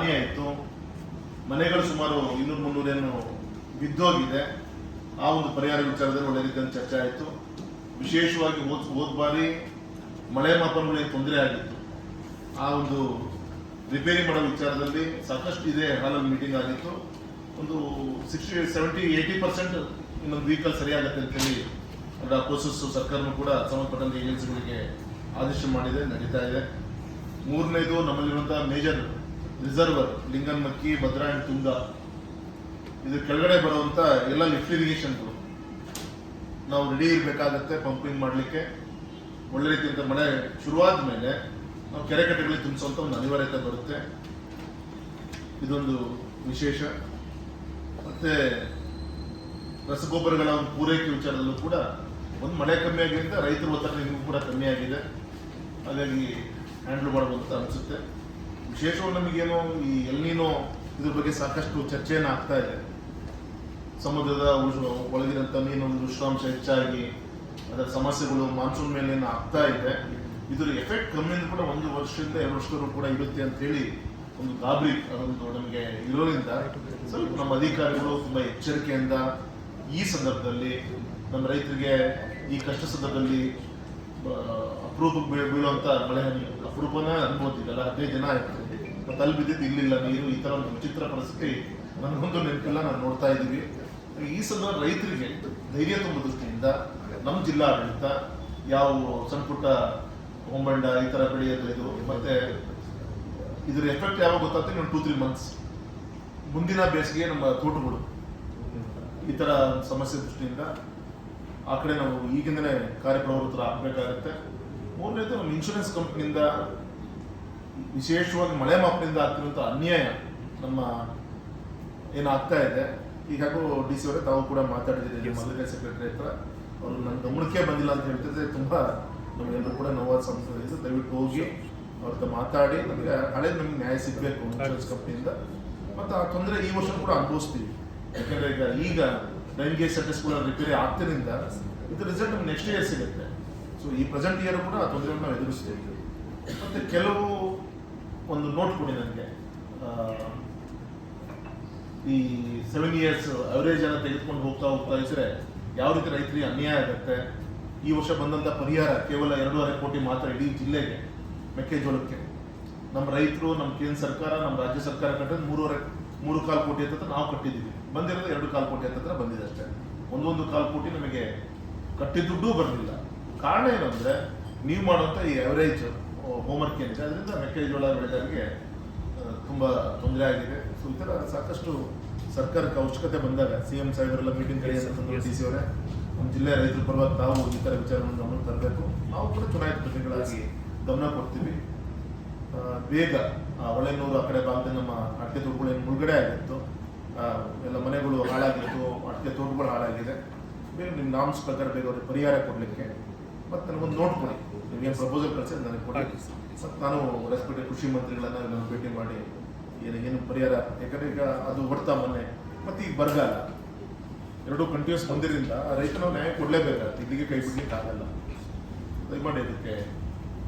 ಹಾನಿ ಆಯಿತು. ಮನೆಗಳು ಸುಮಾರು 200-300 ಏನು ಬಿದ್ದೋಗಿದೆ. ಆ ಒಂದು ಪರಿಹಾರ ವಿಚಾರದಲ್ಲಿ ಒಳ್ಳೆ ರೀತಿಯಲ್ಲಿ ಚರ್ಚೆ ಆಯಿತು. ವಿಶೇಷವಾಗಿ ಹೋದ ಬಾರಿ ಮಳೆ ಮಾಪನಗಳಿಗೆ ತೊಂದರೆ ಆಗಿತ್ತು. ಆ ಒಂದು ರಿಪೇರಿ ಮಾಡೋ ವಿಚಾರದಲ್ಲಿ ಸಾಕಷ್ಟು ಇದೇ ಹಾಲಲ್ಲಿ ಮೀಟಿಂಗ್ ಆಗಿತ್ತು. ಒಂದು 60-70-80% ಇನ್ನೊಂದು ವೆಹಿಕಲ್ ಸರಿಯಾಗುತ್ತೆ ಅಂತೇಳಿ ಅದರ ಪ್ರೋಸೆಸ್ ಸರ್ಕಾರನೂ ಕೂಡ ಸಂಬಂಧಪಟ್ಟಂತ ಏಜೆನ್ಸಿಗಳಿಗೆ ಆದೇಶ ಮಾಡಿದೆ, ನಡೀತಾ ಇದೆ. ಮೂರನೇದು ನಮ್ಮಲ್ಲಿರುವಂತಹ major reservoir Linganamakki, Bhadra and Tunga, ಇದು ಕೆಳಗಡೆ ಬರುವಂತ ಎಲ್ಲ ಲಿಫ್ಟ್ ಇರಿಗೇಷನ್ಗಳು ನಾವು ರೆಡಿ ಇರಬೇಕಾಗತ್ತೆ ಪಂಪಿಂಗ್ ಮಾಡಲಿಕ್ಕೆ. ಒಳ್ಳೆ ರೀತಿಯಿಂದ ಮಳೆ ಶುರುವಾದ ಮೇಲೆ ನಾವು ಕೆರೆ ಕಟ್ಟೆಗಳಿಗೆ ತುಂಬಿಸುವಂತ ಒಂದು ಅನಿವಾರ್ಯತೆ ಬರುತ್ತೆ. ಇದೊಂದು ವಿಶೇಷ. ಮತ್ತೆ ರಸಗೊಬ್ಬರಗಳ ಒಂದು ಪೂರೈಕೆ ವಿಚಾರದಲ್ಲೂ ಕೂಡ ಒಂದು ಮಳೆ ಕಮ್ಮಿ ಆಗಿದ್ದರಿಂದ ರೈತರ ಒತ್ತಡ ಕೂಡ ಕಮ್ಮಿ ಆಗಿದೆ. ಹಾಗಾಗಿ ಹ್ಯಾಂಡಲ್ ಮಾಡಬಹುದು ಅಂತ ಅನಿಸುತ್ತೆ. ವಿಶೇಷವಾಗಿ ನಮಗೇನೋ ಈ ಎಲ್ನಿನೋ ಇದ್ರ ಬಗ್ಗೆ ಸಾಕಷ್ಟು ಚರ್ಚೆಯನ್ನು ಆಗ್ತಾ ಇದೆ. ಸಮುದ್ರದ ಒಳಗಿರಂತ ಮೀನು ಉಷ್ಣಾಂಶ ಹೆಚ್ಚಾಗಿ ಅದರ ಸಮಸ್ಯೆಗಳು ಮಾನ್ಸೂನ್ ಮೇಲೆ ಆಗ್ತಾ ಇದೆ. ಇದರ ಎಫೆಕ್ಟ್ ಕಮ್ಮಿಯಿಂದ ಕೂಡ 1 ವರ್ಷದಿಂದ 2 ವರ್ಷದವರೆಗೂ ಕೂಡ ಇರುತ್ತೆ ಅಂತ ಹೇಳಿ ಒಂದು ಗಾಬರಿ ಅದೊಂದು ನಮಗೆ ಇರೋದ್ರಿಂದ ಸ್ವಲ್ಪ ನಮ್ಮ ಅಧಿಕಾರಿಗಳು ತುಂಬಾ ಎಚ್ಚರಿಕೆಯಿಂದ ಈ ಸಂದರ್ಭದಲ್ಲಿ ನಮ್ಮ ರೈತರಿಗೆ ಈ ಕಷ್ಟ ಸಂದರ್ಭದಲ್ಲಿ ಅಪರೂಪಕ್ಕೆ ಬೀಳುವಂತ ಮಳೆ ಅಪರೂಪನ ಅನ್ಬೋದಿಲ್ಲ. 15 ದಿನ ಆಯ್ತು, ಮತ್ತೆ ಅಲ್ಲಿ ಬಿದ್ದಿದ್ದು ಇಲ್ಲಿಲ್ಲ ನೀರು. ಈ ತರ ಒಂದು ವಿಚಿತ್ರ ಪರಿಸ್ಥಿತಿ ನನಗೊಂದು ನೆನಪಿಲ್ಲ, ನಾನು ನೋಡ್ತಾ ಇದ್ದೀವಿ. ಈ ಸಂದರ್ಭ ರೈತರಿಗೆ ಧೈರ್ಯ ತುಂಬ ದೃಷ್ಟಿಯಿಂದ ನಮ್ಮ ಜಿಲ್ಲಾ ಆಡಳಿತ ಯಾವ ಸಣ್ಣ ಪುಟ್ಟ ಹೊಂಬಂಡ ಈ ತರ ಬೆಳೆಯೋದು ಇದು ಮತ್ತೆ ಇದ್ರ ಎಫೆಕ್ಟ್ ಯಾವಾಗ ಗೊತ್ತಾಗ್ತದೆ, 2-3 ಮಂತ್ಸ್ ಮುಂದಿನ ಬೇಸಿಗೆ ನಮ್ಮ ತೋಟಗಳು ಈ ತರ ಸಮಸ್ಯೆ ದೃಷ್ಟಿಯಿಂದ ಆ ಕಡೆ ನಾವು ಈಗಿಂದನೇ ಕಾರ್ಯಪ್ರವೃತ್ತರ ಆಗಬೇಕಾಗತ್ತೆ. ಮೂರನೇದು ನಮ್ಮ ಇನ್ಶೂರೆನ್ಸ್ ಕಂಪ್ನಿಯಿಂದ ವಿಶೇಷವಾಗಿ ಮಳೆ ಮಾಪನಿಂದ ಆಗ್ತಿರುವಂಥ ಅನ್ಯಾಯ ನಮ್ಮ ಏನಾಗ್ತಾ ಇದೆ. ಈಗಾಗೂ DC ಅವರೇ ತಾವು ಕೂಡ ಮಾತಾಡಿದ್ದೀರಿ ಮಲ್ಲಿಗೆ ಸೆಕ್ರೆಟರಿ ಹತ್ರ. ಅವರು ನನ್ನ ಗಮನಕ್ಕೆ ಬಂದಿಲ್ಲ ಅಂತ ಹೇಳ್ತಿದ್ರೆ ತುಂಬಾ ನಮಗೆಲ್ಲರೂ ಕೂಡ ನೋವಾದ ಸಮಸ್ಯೆ ಇದೆ. ದಯವಿಟ್ಟು ಹೋಗಿ ಅವ್ರ ಹತ್ರ ಮಾತಾಡಿ ನಮಗೆ ಹಳೇದು ನಮ್ಗೆ ನ್ಯಾಯ ಸಿಗಬೇಕು ಇನ್ಶೂರೆನ್ಸ್ ಕಂಪ್ನಿಯಿಂದ. ಮತ್ತು ಆ ತೊಂದರೆ ಈ ವರ್ಷ ಕೂಡ ಅನುಭವಿಸ್ತೀವಿ. ಯಾಕಂದ್ರೆ ಈಗ ರೈನ್ ಗೇಜ್ ಸೆಟಸ್ ಕೂಡ ರಿಪೇರಿ ಆಗ್ತಿರಿಂದ ಇದ್ರ ರಿಸಲ್ಟ್ ನಮ್ಗೆ ನೆಕ್ಸ್ಟ್ ಇಯರ್ ಸಿಗುತ್ತೆ. ಸೊ ಈ ಪ್ರೆಸೆಂಟ್ ಇಯರ್ ಕೂಡ ಆ ತೊಂದರೆಯನ್ನು ನಾವು ಎದುರಿಸ್ತೀವಿ. ಮತ್ತೆ ಕೆಲವು ಒಂದು ನೋಟ್ ಕೊಡಿ ನನಗೆ, ಈ 7 years ಅವರೇಜ್ ಅನ್ನ ತೆಗೆದುಕೊಂಡು ಹೋಗ್ತಾ ಇದ್ರೆ ಯಾವ ರೀತಿ ರೈತರಿಗೆ ಅನ್ಯಾಯ ಆಗುತ್ತೆ. ಈ ವರ್ಷ ಬಂದಂತ ಪರಿಹಾರ ಕೇವಲ 2.5 ಕೋಟಿ ಮಾತ್ರ ಇಡೀ ಜಿಲ್ಲೆಗೆ ಮೆಕ್ಕೆಜೋಳಕ್ಕೆ. ನಮ್ಮ ರೈತರು, ನಮ್ಮ ಕೇಂದ್ರ ಸರ್ಕಾರ, ನಮ್ಮ ರಾಜ್ಯ ಸರ್ಕಾರ ಕಟ್ಟಿದ್ರೆ 3.25 ಕೋಟಿ ಹತ್ತಿರ ನಾವು ಕಟ್ಟಿದ್ದೀವಿ. ಬಂದಿರೋದು 2.25 ಕೋಟಿ ಹತ್ತಿರ ಬಂದಿದೆ ಅಷ್ಟೇ. 1.25 ಕೋಟಿ ನಮಗೆ ಕಟ್ಟಿದ ದುಡ್ಡು ಬರಲಿಲ್ಲ. ಕಾರಣ ಏನಂದ್ರೆ ನೀವು ಮಾಡುವಂತ ಈ ಅವರೇಜ್ ಹೋಮ್ವರ್ಕ್ ಏನಿದೆ ಅದರಿಂದ ಮೆಕ್ಕೆಜೋಳ ಬೆಳೆಗಾರರಿಗೆ ತುಂಬಾ ತೊಂದರೆ ಆಗಿದೆ. ಸೊ ಈ ಥರ ಸಾಕಷ್ಟು ಸರ್ಕಾರಕ್ಕೆ ಅವಶ್ಯಕತೆ ಬಂದಾಗ CM ಸಾಹೇಬರೆಲ್ಲ ಮೀಟಿಂಗ್ ಕರೆಯುವಂತ DC ಅವರೇ ನಮ್ಮ ಜಿಲ್ಲೆಯ ರೈತರ ಪರವಾಗಿ ತಾವು ಈ ಥರ ವಿಚಾರವನ್ನು ಗಮನಕ್ಕೆ ತರಬೇಕು. ನಾವು ಕೂಡ ಚುನಾಯಿತ ಪ್ರತಿನಿಧಿಗಳಾಗಿ ಗಮನ ಕೊಡ್ತೀವಿ. ಬೇಗ ಹೊಳೆನೂರು ಆ ಕಡೆ ಭಾಗದಲ್ಲಿ ನಮ್ಮ ಅಡಿಕೆ ತೋಟಗಳು ಮುಳುಗಡೆ ಆಗಿತ್ತು, ಎಲ್ಲ ಮನೆಗಳು ಹಾಳಾಗಿತ್ತು, ಅಡಿಕೆ ತೋಟಗಳು ಹಾಳಾಗಿದೆ. ಬೇಗ ನಿಮ್ಮ ನಾಮ್ಸ್ ಪ್ರಕಾರ ಬೇಗ ಅವ್ರಿಗೆ ಪರಿಹಾರ ಕೊಡಲಿಕ್ಕೆ ಮತ್ತು ನನಗೊಂದು ನೋಟ್ ಕೊಡಿ, ನಿಮಗೆ ಪ್ರಪೋಸಲ್ ಕಳಿಸಿ ನನಗೆ ಕೊಡಿ. ಮತ್ತು ನಾನು ರೆಸ್ಪೆಕ್ಟೆಡ್ ಕೃಷಿ ಮಂತ್ರಿಗಳನ್ನ ನಾನು ಭೇಟಿ ಮಾಡಿ ಏನು ಪರಿಹಾರ, ಯಾಕಂದ್ರೆ ಈಗ ಅದು ಹೊಡ್ತಾ ಮೊನ್ನೆ ಮತ್ತು ಈಗ ಬರಗಾಲ ಎರಡೂ ಕಂಟಿನ್ಯೂಸ್ ಬಂದಿರಿಂದ ರೈತ ನಾವು ನ್ಯಾಯ ಕೊಡಲೇಬೇಕಾಗುತ್ತೆ. ಇಲ್ಲಿಗೆ ಕೈ ಬಿಡ್ಲಿಕ್ಕೆ ಆಗಲ್ಲ. ದಯಮಾಡಿ ಇದಕ್ಕೆ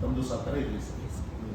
ತಮ್ಮದು ಸಹಕಾರ ಇರಲಿ ಸರ್.